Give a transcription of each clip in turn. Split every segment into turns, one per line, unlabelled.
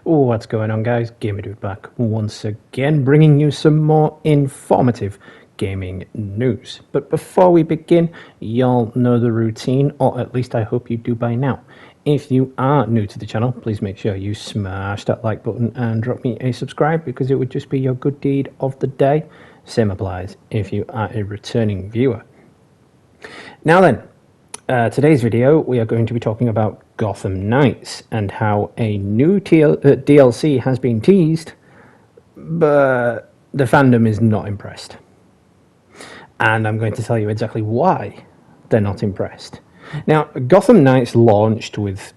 What's going on, guys? Gamer Dude back once again, bringing you some more informative gaming news. But before we begin, y'all know the routine, or at least I hope you do by now. If you are new to the channel, please make sure you smash that like button and drop me a subscribe, because it would just be your good deed of the day. Same applies if you are a returning viewer. Now then, today's video, we are going to be talking about Gotham Knights and how a new DLC has been teased, but the fandom is not impressed. And I'm going to tell you exactly why they're not impressed. Now, Gotham Knights launched with,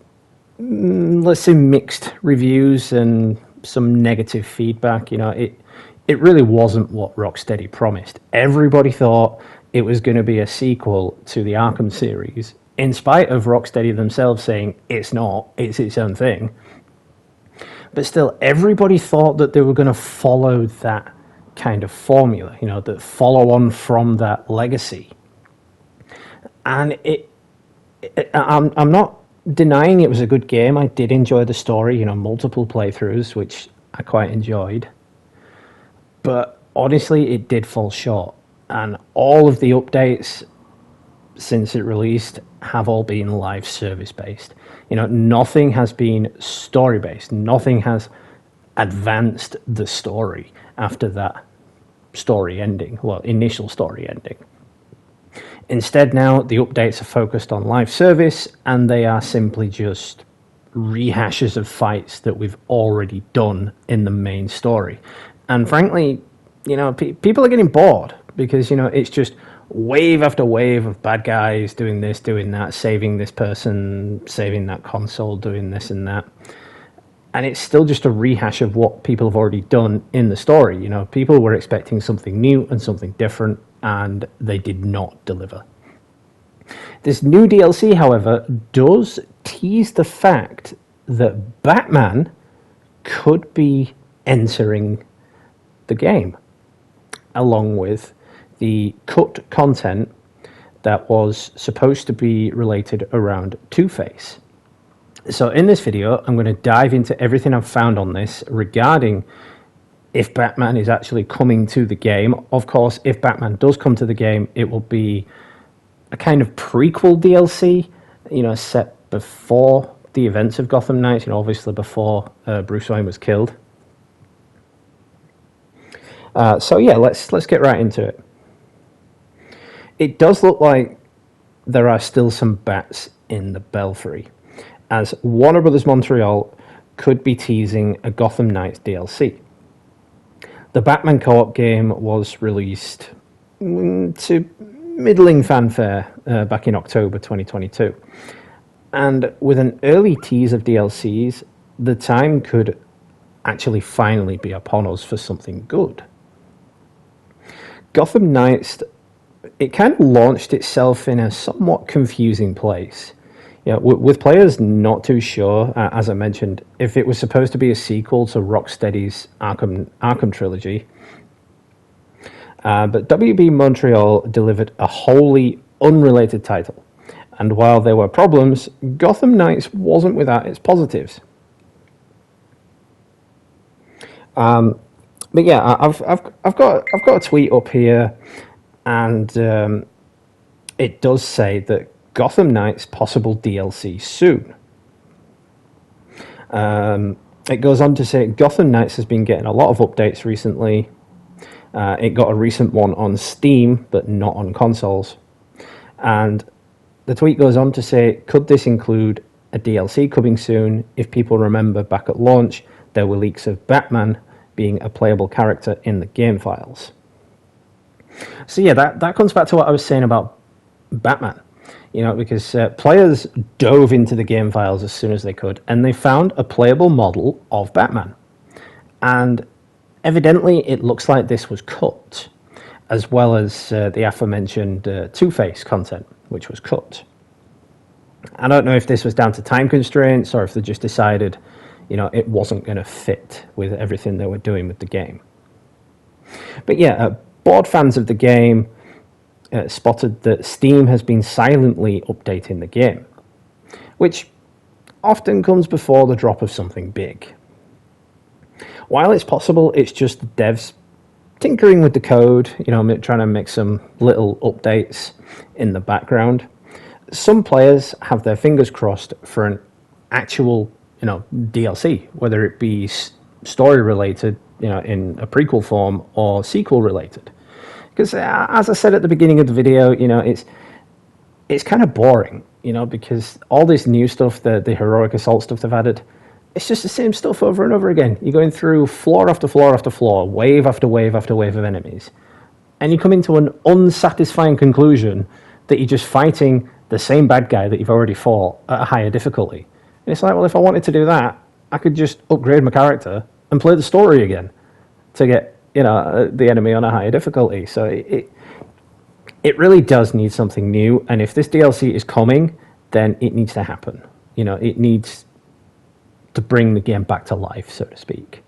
let's say, mixed reviews and some negative feedback. You know, it really wasn't what Rocksteady promised. Everybody thought it was going to be a sequel to the Arkham series, in spite of Rocksteady themselves saying it's not, it's its own thing. But still, everybody thought that they were going to follow that kind of formula, you know, that follow on from that legacy. And I'm not denying it was a good game. I did enjoy the story, you know, multiple playthroughs, which I quite enjoyed. But honestly, it did fall short. And all of the updates since it released have all been live service based. You know, nothing has been story based. Nothing has advanced the story after that story ending, well, initial story ending. Instead, now the updates are focused on live service, and they are simply just rehashes of fights that we've already done in the main story. And frankly, you know, people are getting bored, because, you know, it's just wave after wave of bad guys doing this, doing that, saving this person, saving that console, doing this and that. And it's still just a rehash of what people have already done in the story. You know, people were expecting something new and something different, and they did not deliver. This new DLC, however, does tease the fact that Batman could be entering the game, along with the cut content that was supposed to be related around Two-Face. So in this video, I'm going to dive into everything I've found on this regarding if Batman is actually coming to the game. Of course, if Batman does come to the game, it will be a kind of prequel DLC, you know, set before the events of Gotham Knights, you know, obviously before Bruce Wayne was killed. So yeah, let's get right into it. It does look like there are still some bats in the belfry, as Warner Bros. Montreal could be teasing a Gotham Knights DLC. The Batman co-op game was released to middling fanfare back in October 2022. And with an early tease of DLCs, the time could actually finally be upon us for something good. Gotham Knights, it kind of launched itself in a somewhat confusing place. You know, with players not too sure, as I mentioned, if it was supposed to be a sequel to Rocksteady's Arkham trilogy. But WB Montreal delivered a wholly unrelated title. And while there were problems, Gotham Knights wasn't without its positives. But yeah, I've got a tweet up here, and it does say that Gotham Knights possible DLC soon. It goes on to say Gotham Knights has been getting a lot of updates recently. It got a recent one on Steam, but not on consoles. And the tweet goes on to say, could this include a DLC coming soon? If people remember back at launch, there were leaks of Batman being a playable character in the game files. So yeah, that comes back to what I was saying about Batman. You know, because players dove into the game files as soon as they could, and they found a playable model of Batman. And evidently, it looks like this was cut, as well as the aforementioned Two-Face content, which was cut. I don't know if this was down to time constraints, or if they just decided, you know, it wasn't going to fit with everything they were doing with the game. But yeah, board fans of the game spotted that Steam has been silently updating the game, which often comes before the drop of something big. While it's possible, it's just the devs tinkering with the code, trying to make some little updates in the background. Some players have their fingers crossed for an actual, DLC, whether it be story related, in a prequel form or sequel related. Because as I said at the beginning of the video, it's kind of boring, because all this new stuff, the heroic assault stuff they've added, it's just the same stuff over and over again. You're going through floor after floor after floor, wave after wave after wave of enemies, and you come into an unsatisfying conclusion that you're just fighting the same bad guy that you've already fought at a higher difficulty. And it's like, well, if I wanted to do that, I could just upgrade my character and play the story again to get, the enemy on a higher difficulty. So it really does need something new. And if this DLC is coming, then it needs to happen. It needs to bring the game back to life, so to speak.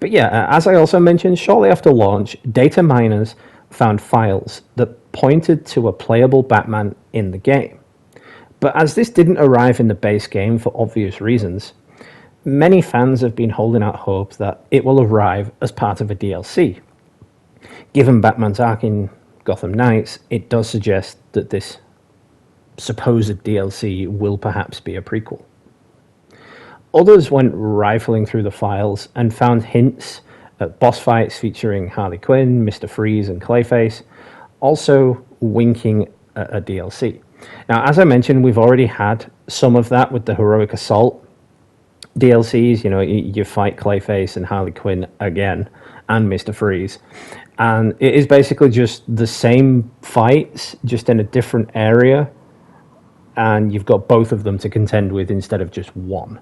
But yeah, as I also mentioned, shortly after launch, data miners found files that pointed to a playable Batman in the game. But as this didn't arrive in the base game for obvious reasons, many fans have been holding out hope that it will arrive as part of a DLC. Given Batman's arc in Gotham Knights, it does suggest that this supposed DLC will perhaps be a prequel. Others went rifling through the files and found hints at boss fights featuring Harley Quinn, Mr. Freeze, and Clayface, also winking at a DLC. Now, as I mentioned, we've already had some of that with the Heroic Assault DLCs. You fight Clayface and Harley Quinn again, and Mr. Freeze. And it is basically just the same fights, just in a different area, and you've got both of them to contend with instead of just one.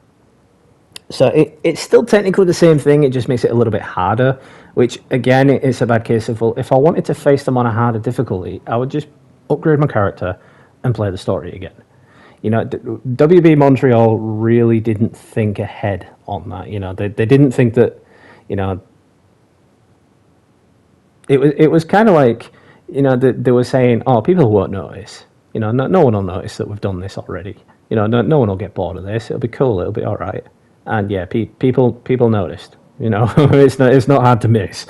So it's still technically the same thing, it just makes it a little bit harder, which again, it's a bad case of, well, if I wanted to face them on a harder difficulty, I would just upgrade my character and play the story again. WB Montreal really didn't think ahead on that. They didn't think that, it was kind of like, they were saying, oh, people won't notice. No one will notice that we've done this already. No one will get bored of this. It'll be cool. It'll be all right. And yeah, people noticed. It's not hard to miss.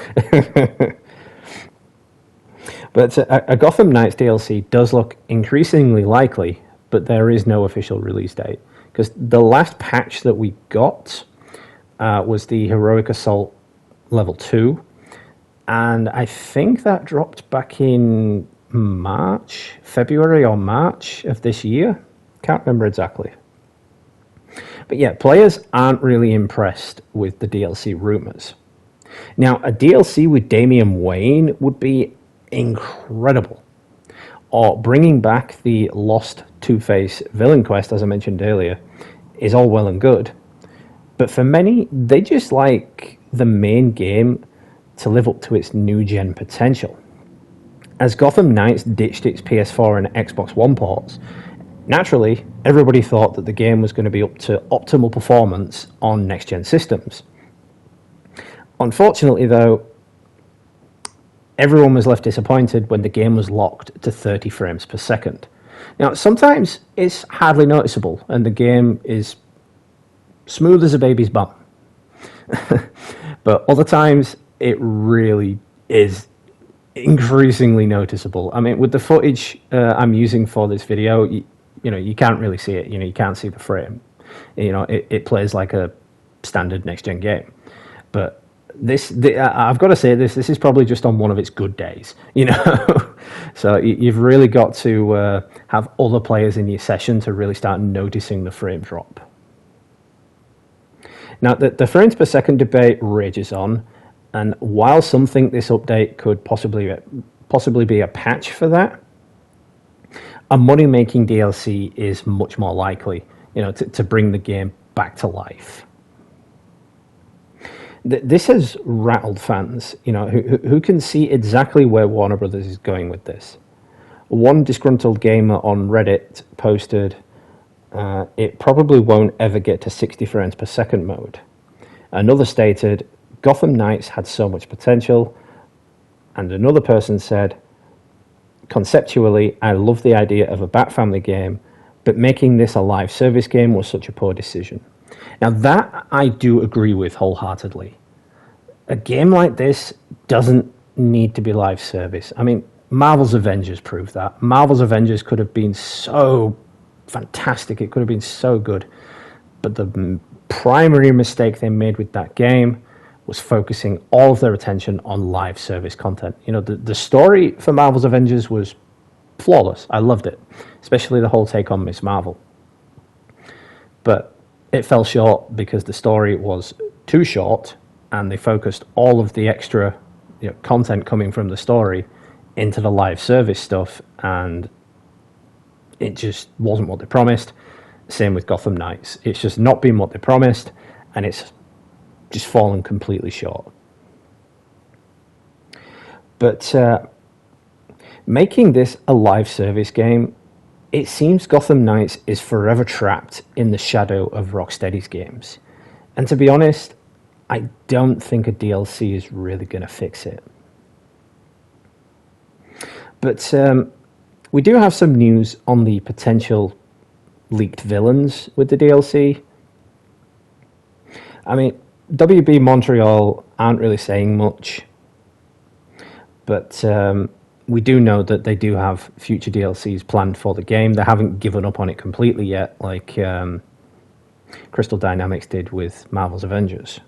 But a Gotham Knights DLC does look increasingly likely, but there is no official release date, because the last patch that we got was the Heroic Assault Level 2, and I think that dropped back in February or March of this year. Can't remember exactly. But yeah, players aren't really impressed with the DLC rumors. Now, a DLC with Damian Wayne would be incredible. Or bringing back the lost Two-Face villain quest, as I mentioned earlier, is all well and good. But for many, they just like the main game to live up to its new-gen potential. As Gotham Knights ditched its PS4 and Xbox One ports, naturally, everybody thought that the game was going to be up to optimal performance on next-gen systems. Unfortunately, though, everyone was left disappointed when the game was locked to 30 frames per second. Now, sometimes it's hardly noticeable, and the game is smooth as a baby's bum. But other times, it really is increasingly noticeable. I mean, with the footage I'm using for this video, you can't really see it. You can't see the frame. It plays like a standard next-gen game. But I've got to say this is probably just on one of its good days. So you've really got to have other players in your session to really start noticing the frame drop. Now, the frames per second debate rages on, and while some think this update could possibly be a patch for that, a money-making DLC is much more likely, to bring the game back to life. This has rattled fans, who can see exactly where Warner Brothers is going with this. One disgruntled gamer on Reddit posted, it probably won't ever get to 60 frames per second mode. Another stated, Gotham Knights had so much potential. And another person said, conceptually, I love the idea of a Bat Family game, but making this a live service game was such a poor decision. Now, that I do agree with wholeheartedly. A game like this doesn't need to be live service. I mean, Marvel's Avengers proved that. Marvel's Avengers could have been so fantastic. It could have been so good. But the primary mistake they made with that game was focusing all of their attention on live service content. You know, the story for Marvel's Avengers was flawless. I loved it, especially the whole take on Miss Marvel. But it fell short because the story was too short and they focused all of the extra content coming from the story into the live service stuff, and it just wasn't what they promised. Same with Gotham Knights. It's just not been what they promised, and it's just fallen completely short. But making this a live service game, it seems Gotham Knights is forever trapped in the shadow of Rocksteady's games. And to be honest, I don't think a DLC is really going to fix it. But we do have some news on the potential leaked villains with the DLC. I mean, WB Montreal aren't really saying much, but we do know that they do have future DLCs planned for the game. They haven't given up on it completely yet, like Crystal Dynamics did with Marvel's Avengers.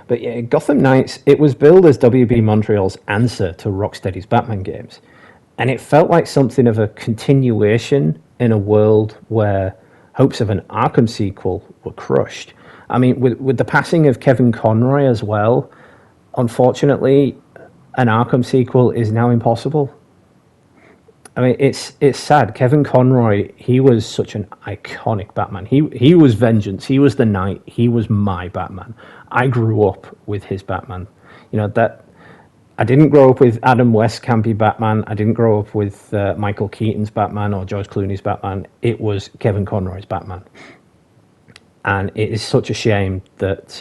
But yeah, Gotham Knights, it was billed as WB Montreal's answer to Rocksteady's Batman games. And it felt like something of a continuation in a world where hopes of an Arkham sequel were crushed. I mean, with the passing of Kevin Conroy as well, unfortunately, an Arkham sequel is now impossible. I mean, it's sad. Kevin Conroy, he was such an iconic Batman. He was vengeance. He was the knight. He was my Batman. I grew up with his Batman. You know, that I didn't grow up with Adam West campy Batman. I didn't grow up with Michael Keaton's Batman or George Clooney's Batman. It was Kevin Conroy's Batman. And it is such a shame that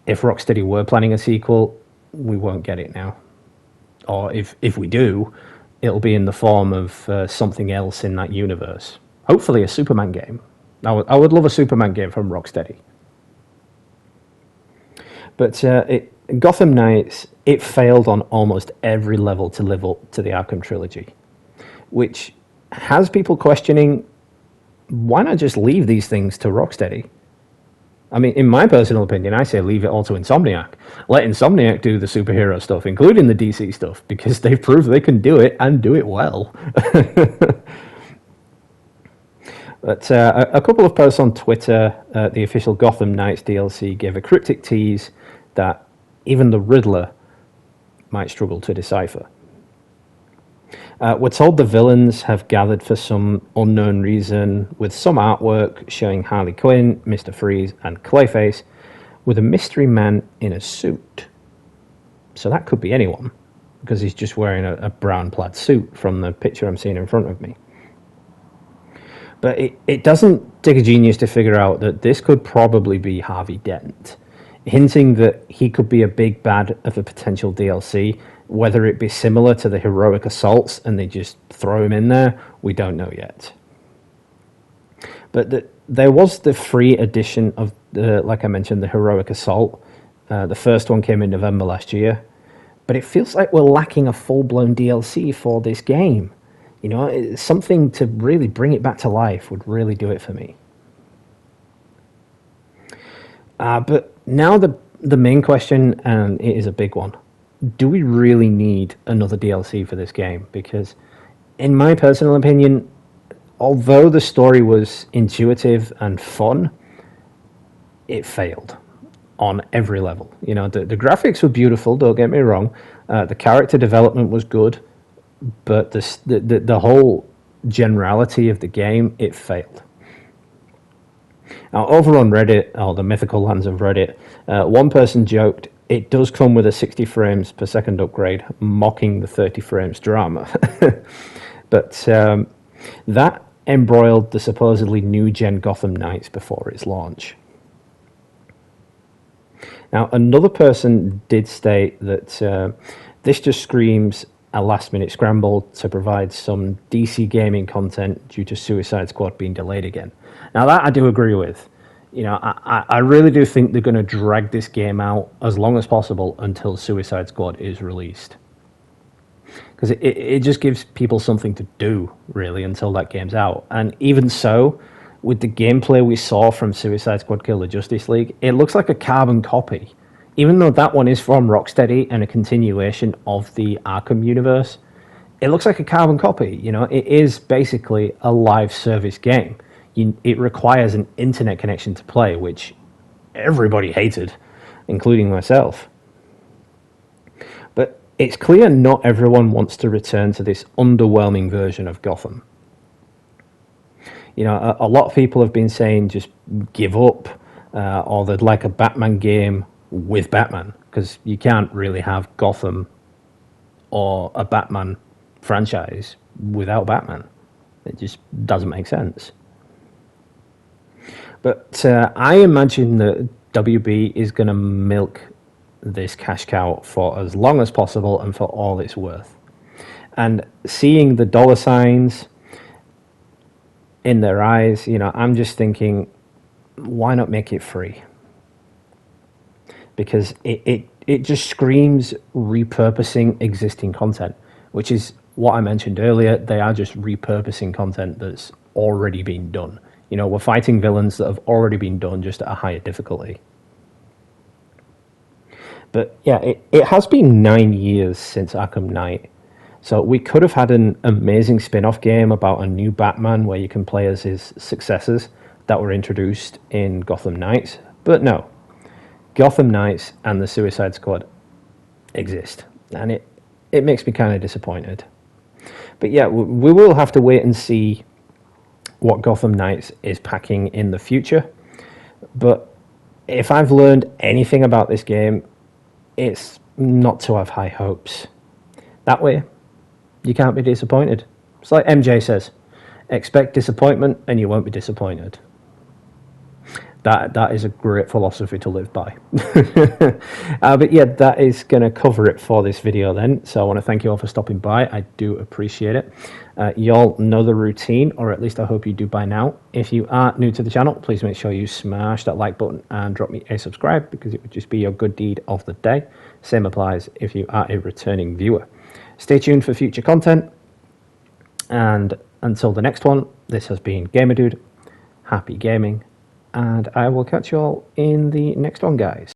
if Rocksteady were planning a sequel, we won't get it now. Or if we do, it'll be in the form of something else in that universe. Hopefully a Superman game. I would love a Superman game from Rocksteady. But Gotham Knights, it failed on almost every level to live up to the Arkham trilogy, which has people questioning, why not just leave these things to Rocksteady? I mean, in my personal opinion, I say leave it all to Insomniac. Let Insomniac do the superhero stuff, including the DC stuff, because they've proved they can do it and do it well. But a couple of posts on Twitter, the official Gotham Knights DLC gave a cryptic tease that even the Riddler might struggle to decipher. We're told the villains have gathered for some unknown reason, with some artwork showing Harley Quinn, Mr. Freeze, and Clayface, with a mystery man in a suit. So that could be anyone, because he's just wearing a brown plaid suit from the picture I'm seeing in front of me. But it doesn't take a genius to figure out that this could probably be Harvey Dent, hinting that he could be a big bad of a potential DLC. Whether it be similar to the Heroic Assaults and they just throw him in there, we don't know yet. But there was the free edition of, like I mentioned, the Heroic Assault. The first one came in November last year. But it feels like we're lacking a full-blown DLC for this game. You know, something to really bring it back to life would really do it for me. But now the main question, and it is a big one. Do we really need another DLC for this game? Because in my personal opinion, although the story was intuitive and fun, it failed on every level. You know, the graphics were beautiful, don't get me wrong. The character development was good, but the whole generality of the game, it failed. Now, over on Reddit, or the mythical lands of Reddit, one person joked, it does come with a 60 frames per second upgrade, mocking the 30 frames drama. But that embroiled the supposedly new-gen Gotham Knights before its launch. Now, another person did state that this just screams a last-minute scramble to provide some DC gaming content due to Suicide Squad being delayed again. Now, that I do agree with. You know, I really do think they're going to drag this game out as long as possible until Suicide Squad is released. Because it just gives people something to do, really, until that game's out. And even so, with the gameplay we saw from Suicide Squad Kill the Justice League, it looks like a carbon copy. Even though that one is from Rocksteady and a continuation of the Arkham universe, it looks like a carbon copy. You know, it is basically a live service game. It requires an internet connection to play, which everybody hated, including myself. But it's clear not everyone wants to return to this underwhelming version of Gotham. You know, a lot of people have been saying just give up, or they'd like a Batman game with Batman, because you can't really have Gotham or a Batman franchise without Batman. It just doesn't make sense. But I imagine that WB is going to milk this cash cow for as long as possible and for all it's worth. And seeing the dollar signs in their eyes, you know, I'm just thinking, why not make it free? Because it just screams repurposing existing content, which is what I mentioned earlier. They are just repurposing content that's already been done. You know, we're fighting villains that have already been done, just at a higher difficulty. But yeah, it has been 9 years since Arkham Knight. So we could have had an amazing spin-off game about a new Batman where you can play as his successors that were introduced in Gotham Knights. But no, Gotham Knights and the Suicide Squad exist. And it makes me kind of disappointed. But yeah, we will have to wait and see what Gotham Knights is packing in the future. But if I've learned anything about this game, it's not to have high hopes. That way, you can't be disappointed. It's like MJ says, expect disappointment and you won't be disappointed. That is a great philosophy to live by. But yeah, that is going to cover it for this video then. So I want to thank you all for stopping by. I do appreciate it. You all know the routine, or at least I hope you do by now. If you are new to the channel, please make sure you smash that like button and drop me a subscribe, because it would just be your good deed of the day. Same applies if you are a returning viewer. Stay tuned for future content. And until the next one, this has been Gamer Dude. Happy gaming. And I will catch you all in the next one, guys.